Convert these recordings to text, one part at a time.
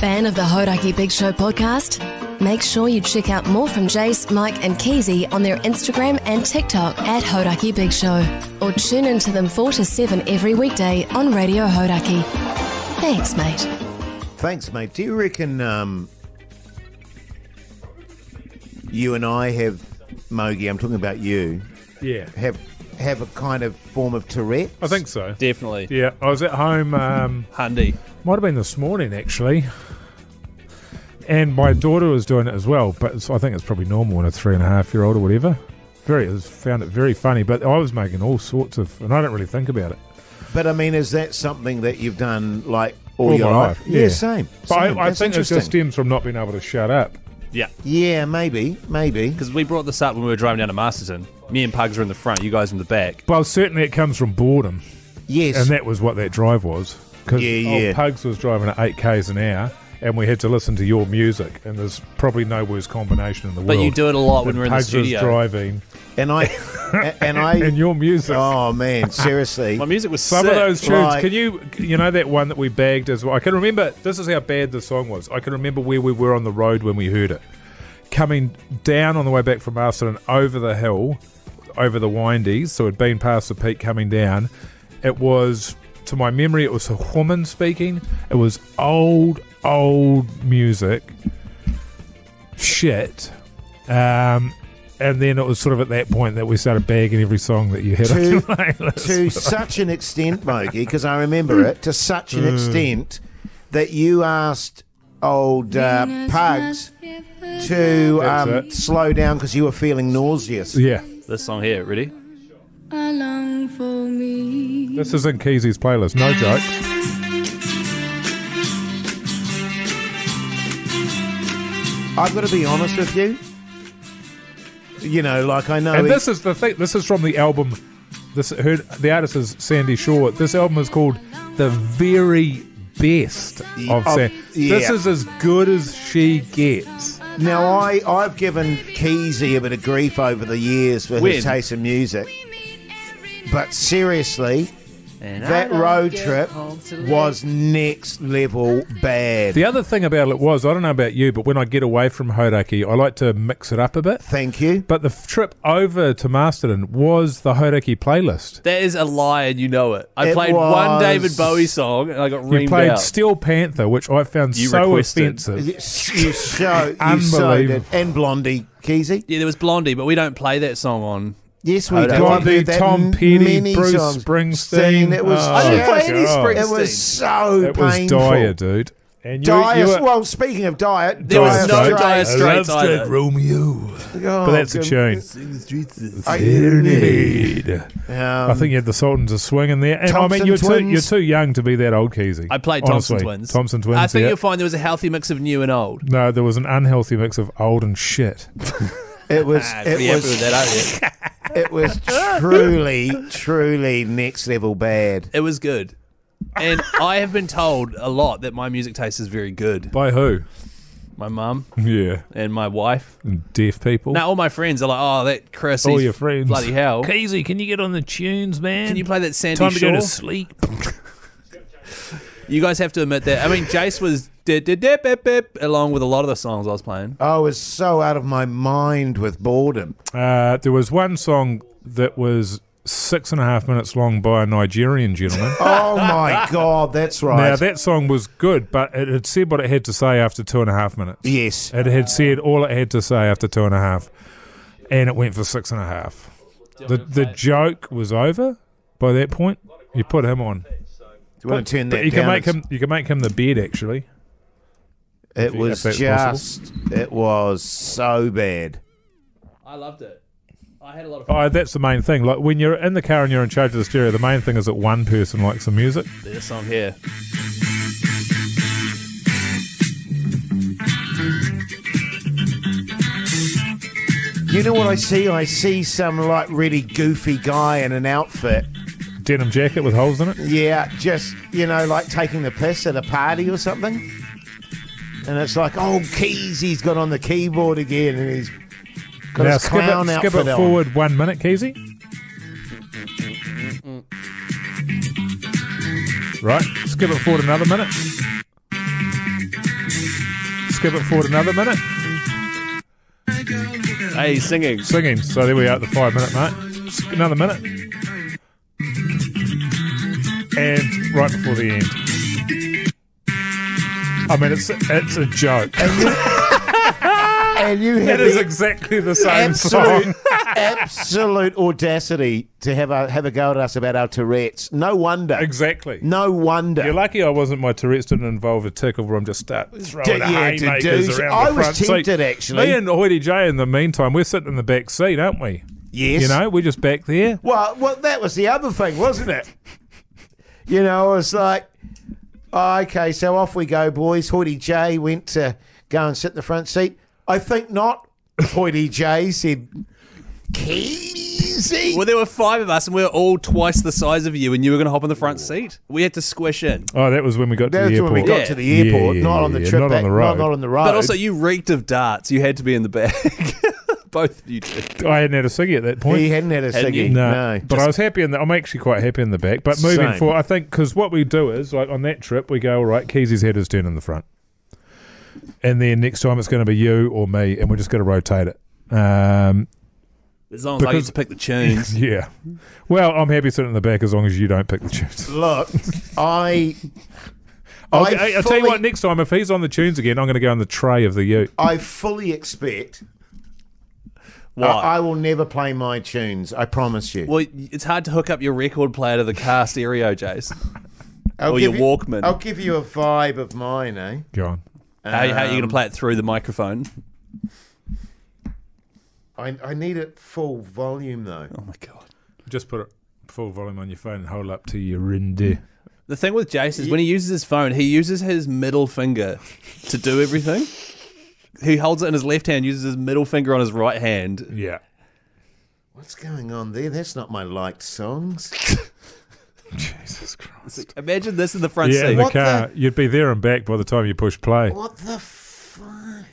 Fan of the Hodaki Big Show podcast? Make sure you check out more from Jace, Mike and Keezy on their Instagram and TikTok at Hodaki Big Show. Or tune into them 4 to 7 every weekday on Radio Hodaki. Thanks, mate. Thanks, mate. Do you reckon you and I have, Mogi, I'm talking about you, have a kind of form of Tourette? I think so. Definitely. Yeah, I was at home. Handy. Might have been this morning, actually. And my daughter was doing it as well, but I think it's probably normal in a 3.5-year-old or whatever. Found it very funny, but I was making all sorts of, and I don't really think about it. But I mean, is that something that you've done like all All your my life? life, Yeah, yeah. same. But I That's think it just interesting. stems from not being able to shut up. Yeah. Yeah, maybe. Because we brought this up when we were driving down to Masterton. Me and Pugs were in the front, you guys in the back. Well, certainly it comes from boredom, Yes. and that was what that drive was. Because Yeah. Pugs was driving at 8 k's an hour, and we had to listen to your music, and there's probably no worse combination in the world. But you do it a lot when than we're in the Pugs studio. was driving, and I, and your music. oh man, seriously. My music was Some sick. of those tunes, Like- can you know that one that we bagged as well? I can remember, this is how bad the song was. I can remember where we were on the road when we heard it. Coming down on the way back from Masterton over the hill, over the windies, so it'd been past the peak coming down. It was, to my memory, it was a woman speaking. It was old music. Shit. And then it was sort of at that point that we started bagging every song that you had on your playlist. To such an extent, Mogi, because I remember it, to such an extent that you asked old Pugs to That's it. slow down because you were feeling nauseous. Yeah. This song here, ready? This is in Keezy's playlist, no joke. I've got to be honest with you. You know, like I know... And this is the thing, this is from the album, the artist is Sandy Shaw. This album is called The Very Best of Sandy. yeah. This is as good as she gets. Now, I've given Keezy a bit of grief over the years for When? his taste in music. But seriously, that road trip was next level bad. The other thing about it was, I don't know about you, but when I get away from Hodaki, I like to mix it up a bit. Thank you. But the trip over to Masterton was the Hodaki playlist. That is a lie and you know it. I It played was- one David Bowie song and I got You reamed played out. Steel Panther, which I found You so requested. offensive. You so did. Unbelievable. And Blondie, Keezy. Yeah, there was Blondie, but we don't play that song on. Yes, we Oh, did. God, I've the heard that Tom Petty, many Bruce songs. Springsteen. It was Oh, I didn't play any God. Springsteen. It was so It was painful. dire, dude. And Dire. were- Well, speaking of dire, There was no Straits. Dire I Straits love Straight either. Romeo. Oh, But that's a good. tune. I- I think you had the Sultans of Swing in there. And I Thompson mean, you're Twins. too young to be that old, Keezy. I played Thompson Honestly. Twins. Thompson Twins, I think yeah. you'll find there was a healthy mix of new and old. No, there was an unhealthy mix of old and shit. It was. Be It happy with was. that, aren't you? It was truly next level bad. It was good. And I have been told a lot that my music taste is very good. By who? My mum Yeah. and my wife. And deaf people. Now all my friends are like, oh, that Chris, All he's your friends. bloody hell. Keezy, can you get on the tunes, man? Can you play that Sandy Time to Shaw? go to sleep. You guys have to admit that. I mean, Jace was dip, along with a lot of the songs I was playing. I was so out of my mind with boredom. There was one song that was 6.5 minutes long by a Nigerian gentleman. Oh my God, that's right. Now, that song was good, but it had said what it had to say after 2.5 minutes. Yes. It had said all it had to say after 2.5, and it went for 6.5. The joke was over by that point. You put him on. Do you want to turn that But you can down? make him. You can make him the bed. Actually, It if was that's just. It was so bad. I loved it. I had a lot of fun. oh, that's the main thing. Like when you're in the car and you're in charge of the stereo, the main thing is that one person likes the music. This song here. You know what I see? I see some like really goofy guy in an outfit. Denim jacket with holes in it. Yeah, just, you know, like taking the piss at a party or something. And it's like, oh, Keezy's got on the keyboard again and he's got Now his clown skip outfit it on. forward 1 minute, Keezy. Right, skip it forward another minute. skip it forward another minute. Hey, singing. Singing. So there we are at the 5 minute mark. Another minute. And right before the end. I mean, it's a joke. And you have It is the exactly the same song. absolute audacity to have a go at us about our Tourette's. No wonder. Exactly. No wonder. You're lucky I wasn't. My Tourette's didn't involve a tickle where I'm just start throwing to haymakers do. around I the was front tempted, seat. actually. Me and Hoity J, in the meantime, we're sitting in the back seat, aren't we? Yes. You know, we're just back there. Well, that was the other thing, wasn't it? You know, it was like, oh, okay, so off we go, boys. Hoity J went to go and sit in the front seat. I think not. Hoity J said, Keezy. Well, there were 5 of us, and we were all twice the size of you, and you were going to hop in the front seat. We had to squish in. Oh, that was when we got to the That's airport. when we got Yeah. to the airport, Yeah, not on the yeah, trip not on back, the road. not on the road. But also, you reeked of darts. You had to be in the bag. Both of you did. I hadn't had a ciggy at that point. He hadn't had a Hadn't ciggy. you? No, but I was happy in I'm actually quite happy in the back. But moving Same. forward, I think because what we do is like on that trip, we go all right. Keezy's head is turned in the front, and then next time it's going to be you or me, and we're just going to rotate it. As long as I get to pick the tunes. Yeah. Well, I'm happy sitting in the back as long as you don't pick the tunes. Look, I I'll tell you fully- what. Next time, if he's on the tunes again, I'm going to go on the tray of the ute. I fully expect What? I will never play my tunes. I promise you. Well, it's hard to hook up your record player to the car stereo, Jace. I'll or give your you- Walkman. I'll give you a vibe of mine, eh? Go on. How are you going to play it through the microphone? I need it full volume though. Oh, my God. Just put it full volume on your phone and hold it up to your rinde. The thing with Jace is when he uses his phone, he uses his middle finger to do everything. He holds it in his left hand, uses his middle finger on his right hand. Yeah. What's going on there? That's not my liked songs. Jesus Christ. Imagine this in the front Yeah, in seat. the What car. You'd be there and back by the time you push play. What the fuck?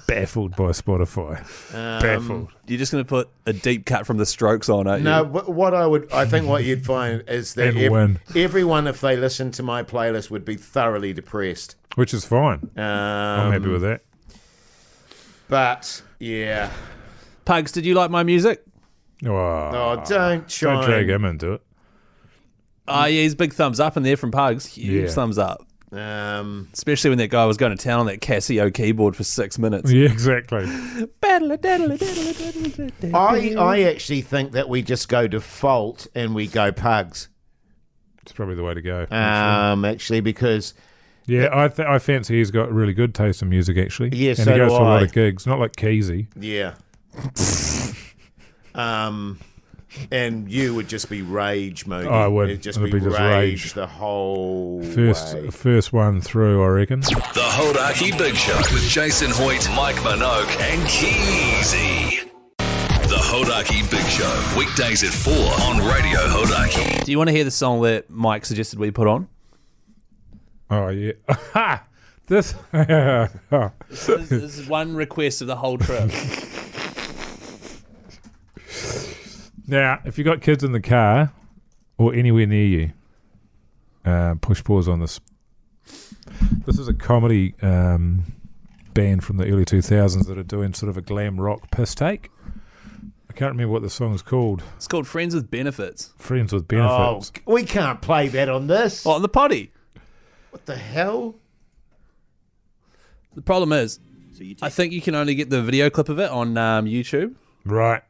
Baffled by Spotify. Baffled. You're just going to put a deep cut from the Strokes on, aren't No, you? I think what you'd find is that And win. everyone, if they listened to my playlist, would be thoroughly depressed. Which is fine. I'm happy with that. But yeah, Pugs, did you like my music? oh, don't try. Don't drag him into it. Oh, yeah, he's big thumbs up in there from Pugs. Huge Yeah. thumbs up. Um, Especially when that guy was going to town on that Casio keyboard for 6 minutes. Yeah, exactly. I actually think that we just go default and we go Pugs. It's probably the way to go. Actually, because Yeah, I fancy he's got really good taste in music, actually. Yeah, and so he goes do to a lot I. of gigs, not like Keezy. yeah, and you would just be rage mode. I would. It'd just It'd be be just rage rage. the whole First, way. first one through, I reckon. The Hodaki Big Show with Jason Hoyt, Mike Minogue, and Keezy. The Hodaki Big Show, weekdays at 4 on Radio Hodaki. Do you want to hear the song that Mike suggested we put on? Oh, yeah. Ha! This. This is one request of the whole trip. Now, if you got kids in the car or anywhere near you, push pause on this. This is a comedy band from the early 2000s that are doing sort of a glam rock piss take. I can't remember what the song's called. It's called Friends with Benefits. Friends with Oh, Benefits. we can't play that on this. Oh, on the potty. What the hell? The problem is, I think you can only get the video clip of it on YouTube. Right.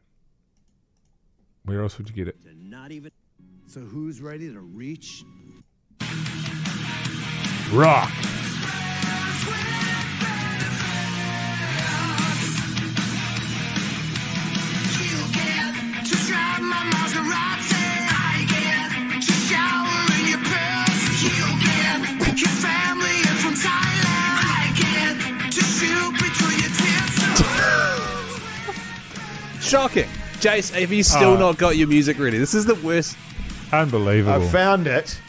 Where else would you get it? Not even. So who's ready to reach? Rock. Shocking. Jace, have you still not got your music ready? This is the worst. Unbelievable. I found it,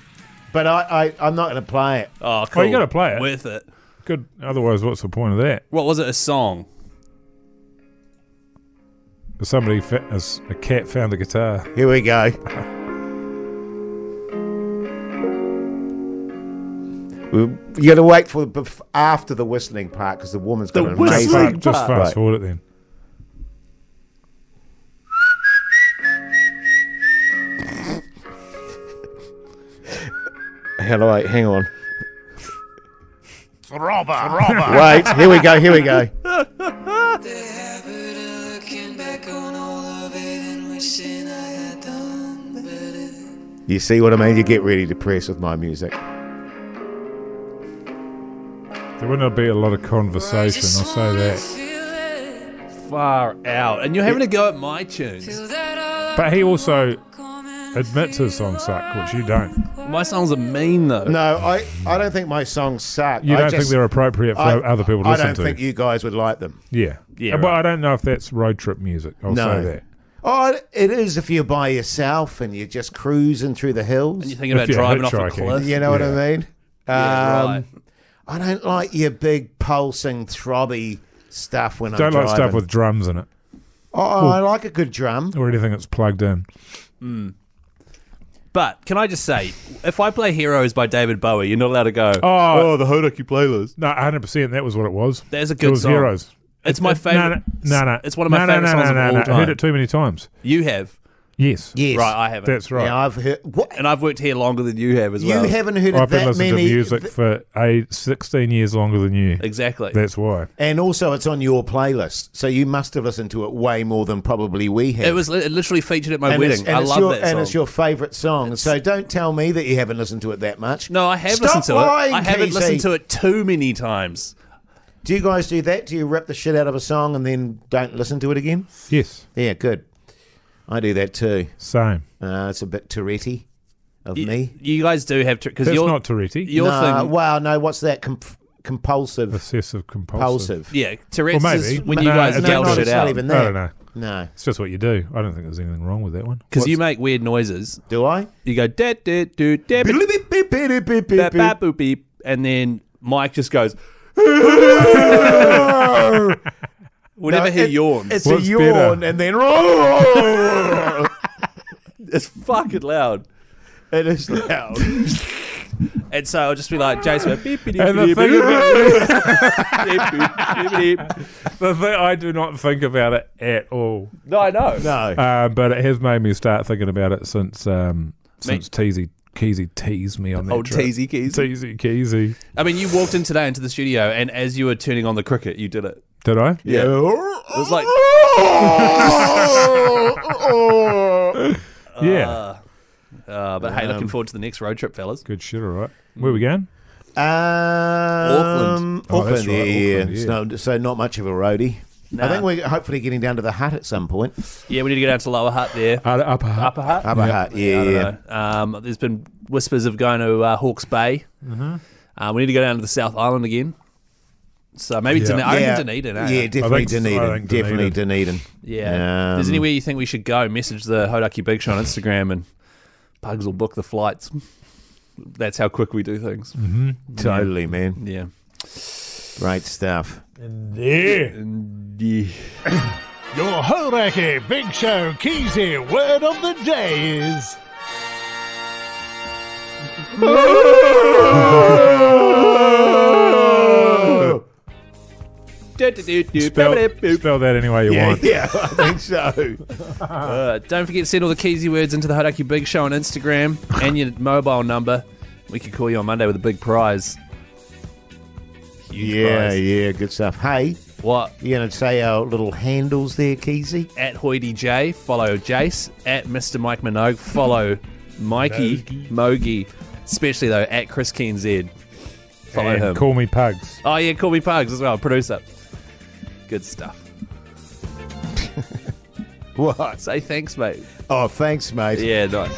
but I'm not going to play it. Oh, cool. you gotta play it. Worth it. Good. Otherwise, what's the point of that? What was it? A song? Somebody, a cat found a guitar. Here we go. You got to wait for after the whistling part because the woman's got an amazing. Just fast forward it then. Hello, hang on. Robber. Wait, here we go. You see what I mean? You get really depressed with my music. There would not be a lot of conversation, I'll say that. Far out. And you're having to go at my tunes. But he also admits his songs suck, which you don't. My songs are mean, though. No, I don't think my songs suck. You don't think they're appropriate for other people to listen to? I don't think you guys would like them. Yeah. Yeah, But right. I don't know if that's road trip music. I'll say that. Oh, it is if you're by yourself and you're just cruising through the hills. And you're thinking about If you're driving off a hitchhiking. cliff. You know what I mean? Yeah, right. I don't like your big pulsing, throbby stuff when I'm Don't driving. like stuff with drums in it Oh, I like a good drum. or anything that's plugged in. But can I just say, if I play Heroes by David Bowie, you're not allowed to go, Oh, the Hodaki playlist. no, 100%. That was what it was. There's a It good was song. Heroes. It's my favourite. No. It's one of my favourite songs of all I time. heard it too many times. You have. Yes. Yes. Right, I haven't. That's right. Yeah, I've heard. What? And I've worked here longer than you have as You well. haven't heard I've of been that listening many. to music for 16 years longer than you. Exactly. That's why. And also, it's on your playlist, so you must have listened to it way more than probably we have. It literally featured at my And wedding. I love that song. And it's your favourite song. So don't tell me that you haven't listened to it that much. No, I have Stop listened to lying, it. I haven't Casey. listened to it too many times. Do you guys do that? Do you rip the shit out of a song and then don't listen to it again? Yes. Yeah, good. I do that too. Same. It's a bit Tourette of me. You guys do have to, because That's you're not Tourette. your thing. Well, no, what's that? Compulsive. Obsessive compulsive. Yeah, Tourette's Well, is maybe. when you No, guys it's yell not- shit it's not out. even I that. don't know. No. It's just what you do. I don't think there's anything wrong with that one. Because you make weird noises. Do I? You go da da do da ba ba boop beep, and then Mike just goes. Whenever he yawns, It's What's a yawn better? and then it's fucking loud. it is loud. And so I'll just be like, Jason, beep, beep, And the beep, thing beep, about beep, beep, beep. the thing, I do not think about it at all. No, I know. No. But it has made me start thinking about it since Keezy teased me on that Old trip. Teasy Keys. Keezy. I mean, you walked in today into the studio, and as you were turning on the cricket, you did it. Did I? Yeah. It was like, Yeah. but hey, looking forward to the next road trip, fellas. Good shit, all right. Where we going? Auckland. Oh, that's Auckland, right, yeah. Auckland, So not much of a roadie. Nah. I think we're hopefully getting down to the hut at some point. Yeah, we need to go down to Lower Hut there. Upper Hut. Upper Hut? Upper Hut, I yeah. don't know. There's been whispers of going to Hawke's Bay. We need to go down to the South Island again. So maybe Yeah. I reckon Dunedin. Yeah, Eh? definitely I Dunedin. think Definitely Dunedin. Yeah. If there's anywhere you think we should go, message the Hodaki Big Show on Instagram and Pugs will book the flights. That's how quick we do things. Totally, man. Yeah. Great stuff. Yeah. Your Hodaki Big Show Keezy word of the day is Spell that any way you want. Yeah, I think so. Don't forget to send all the Keezy words into the Hodaki Big Show on Instagram and your mobile number. We could call you on Monday with a big prize. Huge prize. Yeah, good stuff. Hey, What? you going to say our little handles there, Keezy? At Hoity J, follow Jace. At Mr. Mike Minogue, follow Mikey Mogi. Especially though, at Chris Keen Z. Follow And him. Call me Pugs. Oh yeah, call me Pugs as well. Producer. Good stuff. What? Say thanks, mate. Oh, thanks, mate. Yeah, nice.